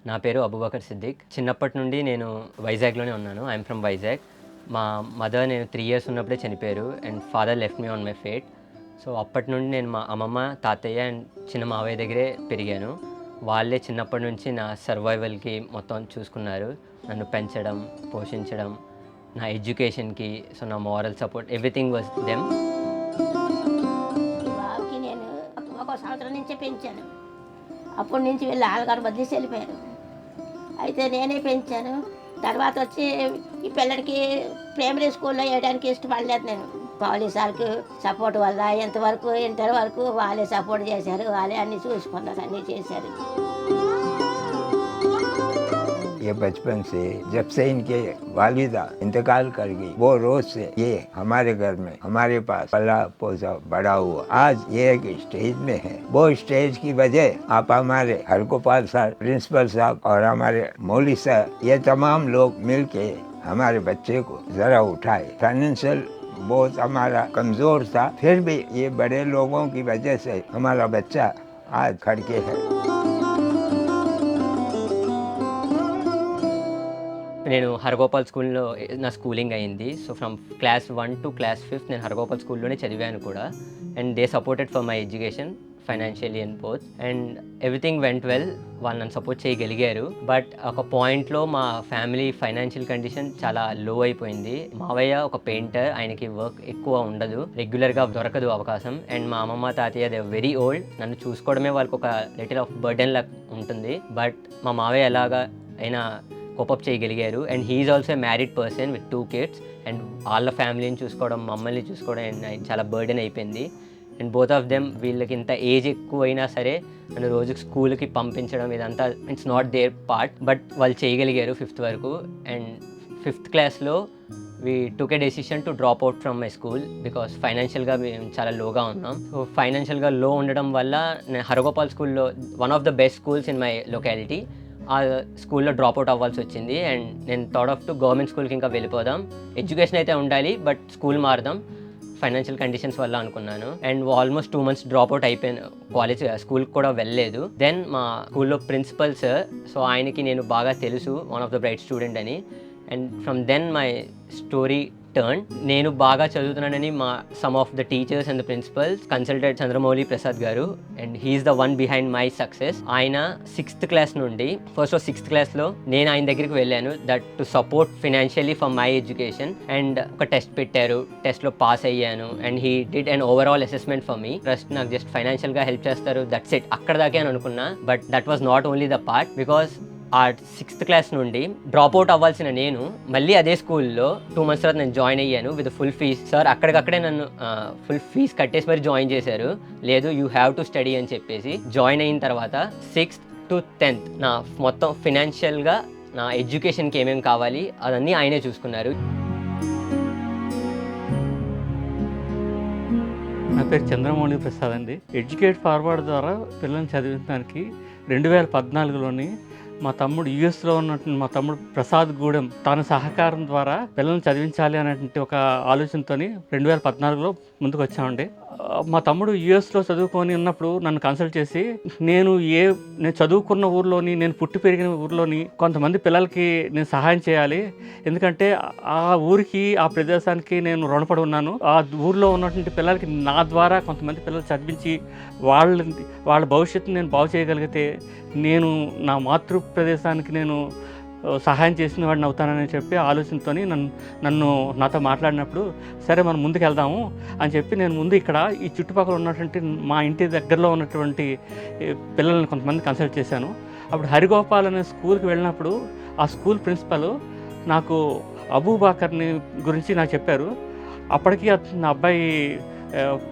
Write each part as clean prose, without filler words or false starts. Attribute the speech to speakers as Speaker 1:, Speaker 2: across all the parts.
Speaker 1: నా పేరు అబూబకర్ సిద్దిక్. చిన్నప్పటి నుండి నేను వైజాగ్‌లోనే ఉన్నాను. I'm from Vizag. మా మదర్ నేను 3 ఇయర్స్ ఉన్నప్పుడే చనిపోయారు and father left me on my fate. So, అప్పటి నుండి నేను మా అమ్మమ్మ, తాతయ్య అండ్ చిన్న మావయ్య దగ్గరే పెరిగాను. వాళ్ళే చిన్నప్పటి నుంచి నా సర్వైవల్‌కి మొత్తం చూసుకున్నారు. నన్ను పెంచడం, పోషించడం, నా ఎడ్యుకేషన్‌కి, సో, నా moral support everything was them.
Speaker 2: ఈ బాబుకి నేను ఒక సంవత్సరం నుంచే పెంచాను. అప్పటి నుంచి వీళ్ళు ఆలుగారు బదిలేసి వెళ్ళిపోయారు. అయితే నేనే పెంచాను. తర్వాత వచ్చి ఈ పిల్లడికి ప్రైమరీ స్కూల్లో వేయడానికి ఇష్టపడలేదు నేను. పోలీసు వాళ్ళకి సపోర్ట్ వల్ల ఎంతవరకు ఇంటర్ వరకు వాళ్ళే సపోర్ట్ చేశారు, వాళ్ళే అన్నీ చూసుకున్నారు, అన్నీ చేశారు.
Speaker 3: ये बचपन से जब से इनके वालिदा इंतकाल कर गई वो रोज से ये हमारे घर में हमारे पास पला पोसा बड़ा हुआ। आज ये एक स्टेज में है। वो स्टेज की वजह आप हमारे हरगोपाल साहब, प्रिंसिपल साहब और हमारे मौली साहब ये तमाम लोग मिलके हमारे बच्चे को जरा उठाए। फाइनेंशियल बहुत हमारा कमजोर था, फिर भी ये बड़े लोगों की वजह से हमारा बच्चा आज खड़के है।
Speaker 1: నేను హరగోపాల్ స్కూల్‌లో నా స్కూలింగ్ అయింది. So, from class 1 to class 5th నేను హరగోపాల్ స్కూల్‌లోనే చదివాను కూడా. And they supported for my education financially and both. And everything went well. వాళ్ళు నన్ను సపోర్ట్ చేయగలిగారు. బట్ ఒక పాయింట్లో మా ఫ్యామిలీ ఫైనాన్షియల్ కండిషన్ చాలా లో అయిపోయింది. మావయ్య ఒక పెయింటర్, ఆయనకి వర్క్ ఎక్కువ ఉండదు, రెగ్యులర్గా దొరకదు అవకాశం. అండ్ మా అమ్మమ్మ, తాతయ్య దే వెరీ ఓల్డ్. నన్ను చూసుకోవడమే వాళ్ళకి ఒక లిటిల్ ఆఫ్ బర్డెన్ లాగా ఉంటుంది. బట్ మా మావయ్య ఎలాగా అయినా కోపప్ చేయగలిగారు. And he is also married person with 2 kids. And వాళ్ళ ఫ్యామిలీని చూసుకోవడం, మమ్మల్ని చూసుకోవడం అండ్ చాలా బర్డెన్ అయిపోయింది. అండ్ బోత్ ఆఫ్ దెమ్ వీళ్ళకి ఇంత ఏజ్ ఎక్కువ అయినా సరే నన్ను రోజుకి స్కూల్కి పంపించడం ఇదంతా it's not their part. But వాళ్ళు చేయగలిగారు 5th వరకు. అండ్ 5th క్లాస్లో we took a decision to drop out from my school because ఫైనాన్షియల్గా మేము చాలా లోగా ఉన్నాం. సో, ఫైనాన్షియల్గా లో ఉండడం వల్ల నేను హరగోపాల్ స్కూల్లో one of the best schools in my locality ఆ స్కూల్లో డ్రాప్ అవుట్ అవ్వాల్సి వచ్చింది. అండ్ నేను థాట్ ఆఫ్ టు గవర్నమెంట్ స్కూల్కి ఇంకా వెళ్ళిపోదాం, ఎడ్యుకేషన్ అయితే ఉండాలి బట్ స్కూల్ మారుదాం ఫైనాన్షియల్ కండిషన్స్ వల్ల అనుకున్నాను. And almost 2 months drop out అయిపోయాను. కాలేజ్ స్కూల్కి కూడా వెళ్ళలేదు. దెన్ మా స్కూల్లో ప్రిన్సిపల్ సార్, సో ఆయనకి నేను బాగా తెలుసు, one of the bright student అని. And from then my story turn. నేను బాగా చదువుతున్నానని మా some of the teachers and the principals consulted Chandramouli Prasad గారు. And he's the one behind my success. ఆయన 6th క్లాస్ నుండి ఫస్ట్ 6th క్లాస్లో నేను ఆయన దగ్గరికి వెళ్ళాను, that to support financially for my education. And ఒక టెస్ట్ పెట్టారు, టెస్ట్లో పాస్ అయ్యాను. And he did and overall assessment for me. First నాకు జస్ట్ ఫైనాన్షియల్గా హెల్ప్ చేస్తారు, దట్స్ ఇట్, అక్కడ దాకే అని అనుకున్నా. But that was not only the part. Because ఆ 6th క్లాస్ నుండి డ్రాప్ అవుట్ అవ్వాల్సిన నేను మళ్ళీ అదే స్కూల్లో 2 months తర్వాత నేను జాయిన్ అయ్యాను విత్ ఫుల్ ఫీజ్. సార్ అక్కడికక్కడే నన్ను ఫుల్ ఫీజ్ కట్టేసి మరి జాయిన్ చేశారు. లేదు, యూ హ్యావ్ టు స్టడీ అని చెప్పేసి జాయిన్ అయిన తర్వాత 6th to 10th నా మొత్తం ఫినాన్షియల్గా నా ఎడ్యుకేషన్కి ఏమేమి కావాలి అదన్నీ ఆయనే చూసుకున్నారు.
Speaker 4: నా పేరు చంద్రమౌళి ప్రసాద్ అండి. ఎడ్యుకేట్ ఫార్వర్డ్ ద్వారా పిల్లల్ని చదివించడానికి 2014లోని మా తమ్ముడు యూఎస్లో ఉన్నటువంటి మా తమ్ముడు ప్రసాద్ గూడెం తన సహకారం ద్వారా పిల్లల్ని చదివించాలి అనేటువంటి ఒక ఆలోచనతో 2014లో ముందుకు వచ్చామండి. మా తమ్ముడు యూఎస్లో చదువుకొని ఉన్నప్పుడు నన్ను కన్సల్ట్ చేసి నేను చదువుకున్న ఊర్లోని, నేను పుట్టి పెరిగిన ఊర్లోని కొంతమంది పిల్లలకి నేను సహాయం చేయాలి. ఎందుకంటే ఆ ఊరికి, ఆ ప్రదేశానికి నేను రుణపడి ఉన్నాను. ఆ ఊర్లో ఉన్నటువంటి పిల్లలకి నా ద్వారా కొంతమంది పిల్లలు చదివించి వాళ్ళ భవిష్యత్తుని నేను బాగు చేయగలిగితే నేను నా మాతృ ప్రదేశానికి నేను సహాయం చేసిన వాడిని అవుతానని చెప్పి ఆలోచనతో నాతో మాట్లాడినప్పుడు సరే మనం ముందుకు వెళ్దాము అని చెప్పి నేను ముందు ఇక్కడ ఈ చుట్టుపక్కల ఉన్నటువంటి మా ఇంటి దగ్గరలో ఉన్నటువంటి పిల్లల్ని కొంతమంది కన్సల్ట్ చేశాను. అప్పుడు హరిగోపాల్ అనే స్కూల్కి వెళ్ళినప్పుడు ఆ స్కూల్ ప్రిన్సిపల్ నాకు అబూబకర్ని గురించి నాకు చెప్పారు. అప్పటికి నా అబ్బాయి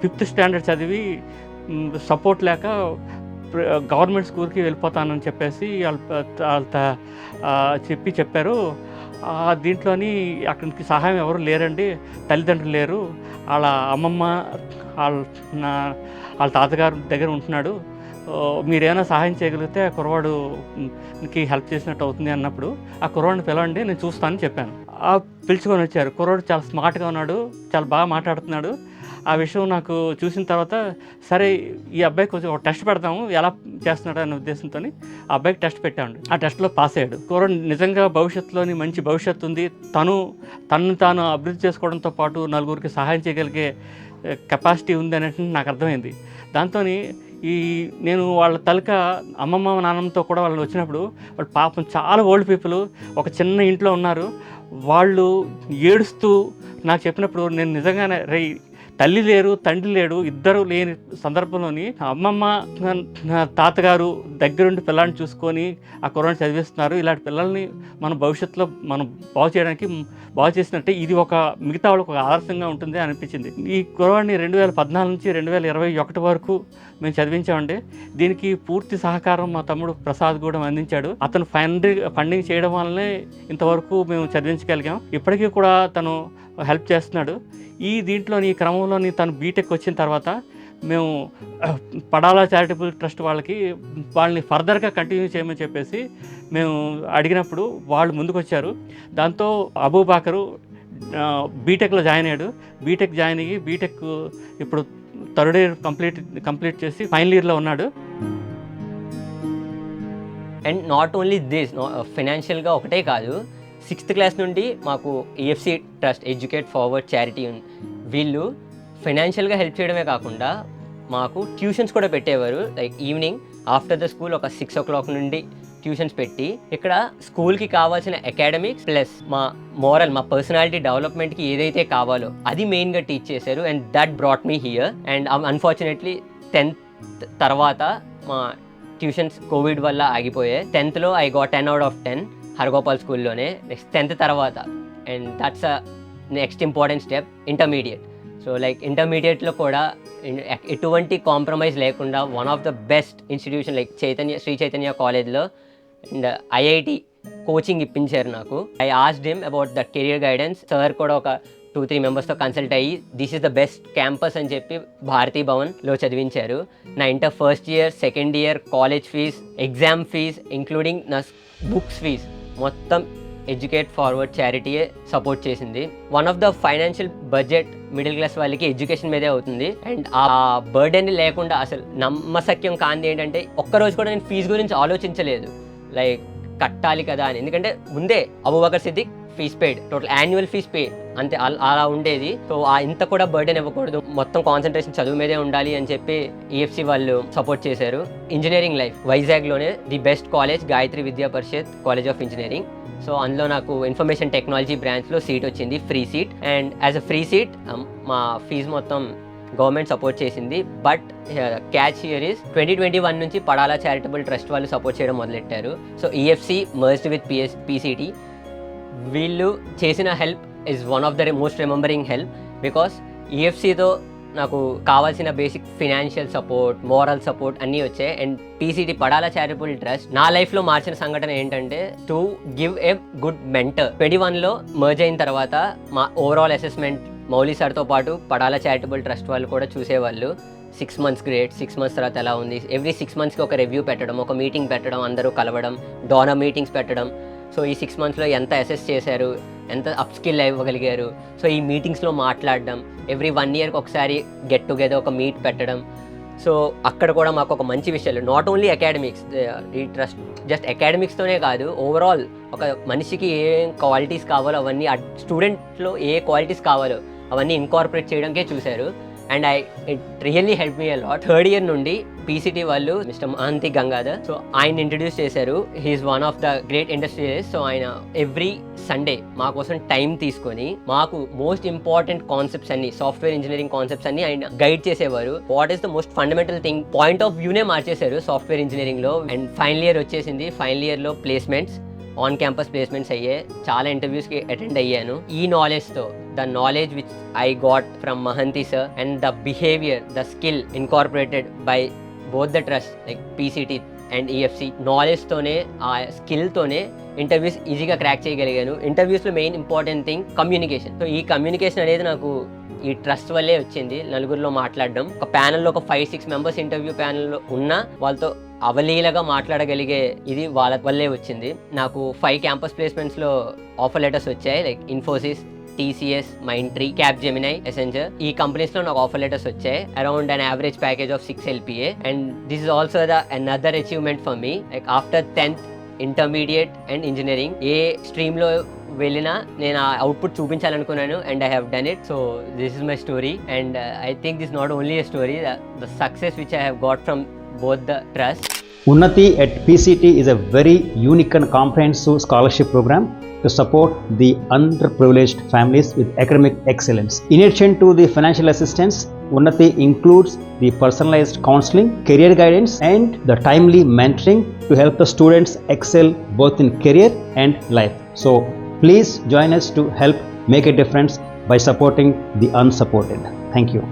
Speaker 4: 5th standard చదివి సపోర్ట్ లేక గవర్నమెంట్ స్కూల్కి వెళ్ళిపోతానని చెప్పేసి చెప్పారు. దీంట్లోని అక్కడికి సహాయం ఎవరు లేరండి, తల్లిదండ్రులు లేరు, వాళ్ళ అమ్మమ్మ వాళ్ళ తాతగారు దగ్గర ఉంటున్నాడు, మీరేమైనా సహాయం చేయగలిగితే ఆ కుర్రవాడుకి హెల్ప్ చేసినట్టు అవుతుంది అన్నప్పుడు ఆ కుర్రవాడిని పిలవండి, నేను చూస్తానని చెప్పాను. పిలుచుకొని వచ్చారు. కుర్రవాడు చాలా స్మార్ట్గా ఉన్నాడు, చాలా బాగా మాట్లాడుతున్నాడు. ఆ విషయం నాకు చూసిన తర్వాత సరే ఈ అబ్బాయి కొంచెం ఒక టెస్ట్ పెడతాము ఎలా చేస్తున్నాడు అనే ఉద్దేశంతో ఆ అబ్బాయికి టెస్ట్ పెట్టామండి. ఆ టెస్ట్లో పాస్ అయ్యాడు. కుర్రాడు నిజంగా భవిష్యత్తులోని మంచి భవిష్యత్తు ఉంది, తనను తాను అభివృద్ధి చేసుకోవడంతో పాటు నలుగురికి సహాయం చేయగలిగే కెపాసిటీ ఉంది అనేది నాకు అర్థమైంది. దాంతో నేను వాళ్ళ అమ్మమ్మ నాన్నమ్మతో కూడా వాళ్ళు వచ్చినప్పుడు వాళ్ళు పాపం చాలా ఓల్డ్ పీపుల్ ఒక చిన్న ఇంట్లో ఉన్నారు. వాళ్ళు ఏడుస్తూ నాకు చెప్పినప్పుడు నేను నిజంగానే తల్లి లేరు తండ్రి లేడు, ఇద్దరు లేని సందర్భంలోని అమ్మమ్మ తాతగారు దగ్గరుండి పిల్లల్ని చూసుకొని ఆ కుర్రాడిని చదివిస్తున్నారు. ఇలాంటి పిల్లల్ని మన భవిష్యత్తులో మనం బాగు చేసినట్టే ఇది ఒక మిగతా వాళ్ళకి ఒక ఆదర్శంగా ఉంటుంది అనిపించింది. ఈ కుర్రాడిని 2014 నుంచి 2021 వరకు మేము చదివించామండి. దీనికి పూర్తి సహకారం మా తమ్ముడు ప్రసాద్ కూడా అందించాడు. అతను ఫండింగ్ చేయడం వల్లనే ఇంతవరకు మేము చదివించగలిగాం. ఇప్పటికీ కూడా తను హెల్ప్ చేస్తున్నాడు. దీంట్లోని క్రమంలోని తను బీటెక్ వచ్చిన తర్వాత మేము పడాలా చారిటబుల్ ట్రస్ట్ వాళ్ళని ఫర్దర్గా కంటిన్యూ చేయమని చెప్పేసి మేము అడిగినప్పుడు వాళ్ళు ముందుకు వచ్చారు. దాంతో అబూబాకరు బీటెక్లో జాయిన్ అయ్యాడు. బీటెక్ జాయిన్ అయ్యి బీటెక్ ఇప్పుడు 3rd ఇయర్ కంప్లీట్ చేసి ఫైనల్ ఇయర్లో ఉన్నాడు.
Speaker 1: అండ్ నాట్ ఓన్లీ దిస్, ఫైనాన్షియల్గా ఒకటే కాదు, 6th క్లాస్ నుండి మాకు EFC trust educate forward charity వీళ్ళు ఫైనాన్షియల్గా హెల్ప్ చేయడమే కాకుండా మాకు ట్యూషన్స్ కూడా పెట్టేవారు. Like evening after the school ఒక 6 o'clock నుండి ట్యూషన్స్ పెట్టి ఇక్కడ స్కూల్కి కావాల్సిన అకాడమిక్స్ ప్లస్ మా పర్సనాలిటీ డెవలప్మెంట్కి ఏదైతే కావాలో అది మెయిన్గా టీచ్ చేశారు. And that brought me here. And unfortunately 10th తర్వాత మా ట్యూషన్స్ కోవిడ్ వల్ల ఆగిపోయాయి. 10thలో I got 10 out of 10 Hargopal స్కూల్లోనే. నెక్స్ట్ 10th తర్వాత and that's a next important step intermediate. So like ఇంటర్మీడియట్లో కూడా ఎటువంటి కాంప్రమైజ్ లేకుండా one of the best institution like Sri Chaitanya కాలేజ్లో అండ్ IIT కోచింగ్ ఇప్పించారు నాకు. I asked him about the career guidance. Sir కూడా ఒక 2-3 మెంబర్స్తో కన్సల్ట్ అయ్యి this is the best campus అని చెప్పి భారతీ భవన్లో చదివించారు. నా inter first year, second year, college fees, exam fees including నా బుక్స్ ఫీజ్ మొత్తం ఎడ్యుకేట్ ఫార్వర్డ్ చారిటీయే సపోర్ట్ చేసింది. One of the financial budget middle class వాళ్ళకి ఎడ్యుకేషన్ మీదే అవుతుంది. అండ్ ఆ బర్డెన్ లేకుండా అసలు నమ్మశక్యం కాంది ఏంటంటే ఒక్కరోజు కూడా నేను ఫీజు గురించి ఆలోచించలేదు, లైక్ కట్టాలి కదా అని. ఎందుకంటే ముందే Abubakar Siddique fees paid, total annual fees pay అంతే, అలా ఉండేది. సో ఇంత కూడా బర్డెన్ ఇవ్వకూడదు, మొత్తం కాన్సన్ట్రేషన్ చదువు మీదే ఉండాలి అని చెప్పి EFC వాళ్ళు సపోర్ట్ చేశారు. ఇంజనీరింగ్ లైఫ్ వైజాగ్లోనే the best college Gayatri Vidya Parishad college of engineering. So అందులో నాకు ఇన్ఫర్మేషన్ టెక్నాలజీ బ్రాంచ్లో సీట్ వచ్చింది, free seat. And as a free seat మా ఫీజు మొత్తం గవర్నమెంట్ సపోర్ట్ చేసింది. బట్ క్యాచ్ హియర్ ఈస్ 2021 నుంచి పడాలా చారిటబుల్ ట్రస్ట్ వాళ్ళు సపోర్ట్ చేయడం మొదలెట్టారు. So EFC merged with PCT. వీళ్ళు చేసిన help is one of the most remembering help. Because EFCతో నాకు కావాల్సిన basic financial support, moral support అన్నీ వచ్చాయి. And PCT Padala charitable trust నా లైఫ్లో మార్చిన సంఘటన ఏంటంటే to give a good mentor. 21లో మర్జ్ అయిన తర్వాత మా ఓవరాల్ అసెస్మెంట్ మౌలి సార్తో పాటు పడాలా చారిటబుల్ ట్రస్ట్ వాళ్ళు కూడా చూసేవాళ్ళు. 6 months గ్రేడ్, 6 months తర్వాత ఎలా ఉంది, ఎవ్రీ 6 monthsకి ఒక రివ్యూ పెట్టడం, ఒక మీటింగ్ పెట్టడం, అందరూ కలవడం, డోనర్ మీటింగ్స్ పెట్టడం. సో ఈ 6 monthsలో ఎంత అసెస్ చేశారు, ఎంత అప్ స్కిల్ ఇవ్వగలిగారు, సో ఈ మీటింగ్స్లో మాట్లాడడం, ఎవ్రీ 1 yearకి ఒకసారి గెట్ టుగెదర్ ఒక మీట్ పెట్టడం. సో అక్కడ కూడా మాకు ఒక మంచి విషయాలు, నాట్ ఓన్లీ అకాడమిక్స్, ఈ ట్రస్ట్ జస్ట్ అకాడమిక్స్తోనే కాదు, ఓవరాల్ ఒక మనిషికి ఏం క్వాలిటీస్ కావాలో అవన్నీ, స్టూడెంట్లో ఏ క్వాలిటీస్ కావాలో అవన్నీ ఇన్కార్పొరేట్ చేయడానికే చూశారు. And it really help me a lot. 3rd year నుండి PCT వాళ్ళు మిస్టర్ మహంతి గంగాధర్, సో ఆయన ఇంట్రడ్యూస్ చేశారు. He is one of the great industrialist. So ఆయన ఎవ్రీ సండే మా కోసం టైం తీసుకొని మాకు మోస్ట్ ఇంపార్టెంట్ కాన్సెప్ట్స్ అన్ని, సాఫ్ట్వేర్ ఇంజనీరింగ్ కాన్సెప్ట్స్ అన్ని ఆయన గైడ్ చేసేవారు. What is the most fundamental thing, point of వ్యూనే మార్చేశారు సాఫ్ట్వేర్ ఇంజనీరింగ్లో. అండ్ ఫైనల్ ఇయర్ వచ్చేసింది, ఫైనల్ ఇయర్లో ప్లేస్మెంట్స్, ఆన్ క్యాంపస్ ప్లేస్మెంట్స్ అయ్యాయి. చాలా ఇంటర్వ్యూస్కి అటెండ్ అయ్యాను. ఈ నాలెడ్జ్తో, the knowledge which I got from Mahanti sir and the behavior, the skill incorporated by both the trusts like PCT and EFC, knowledge తోనే ఆ skill తోనే interviews ఈజీగా crack చేయగలిగాను. ఇంటర్వ్యూస్లో main important thing communication. So ఈ communication అనేది నాకు ఈ ట్రస్ట్ వల్లే వచ్చింది. నలుగురిలో మాట్లాడడం, ఒక ప్యానల్లో ఒక 5-6 members ఇంటర్వ్యూ ప్యానల్లో ఉన్నా వాళ్ళతో అవలీలగా మాట్లాడగలిగే ఇది వాళ్ళ వల్లే వచ్చింది. నాకు 5 క్యాంపస్ ప్లేస్మెంట్స్లో ఆఫర్ లెటర్స్ వచ్చాయి, like Infosys, TCS, Mindtree, Capgemini, Accenture. ఈ కంపెనీస్లో నాకు ఆఫర్ లెటర్స్ వచ్చాయి around an average package of 6 LPA, and this is also another achievement for me. Like after 10th intermediate and engineering ఏ స్ట్రీమ్లో వెళ్ళినా నేను ఆ అవుట్పుట్ చూపించాలనుకున్నాను, and I have done it. So this is my story, and I think this not only a story, the success which I have got from both the trust.
Speaker 5: Unnati at PCT is a very unique and comprehensive scholarship program to support the underprivileged families with academic excellence. In addition to the financial assistance, Unnati includes the personalized counseling, career guidance, and the timely mentoring to help the students excel both in career and life. So please join us to help make a difference by supporting the unsupported. Thank you.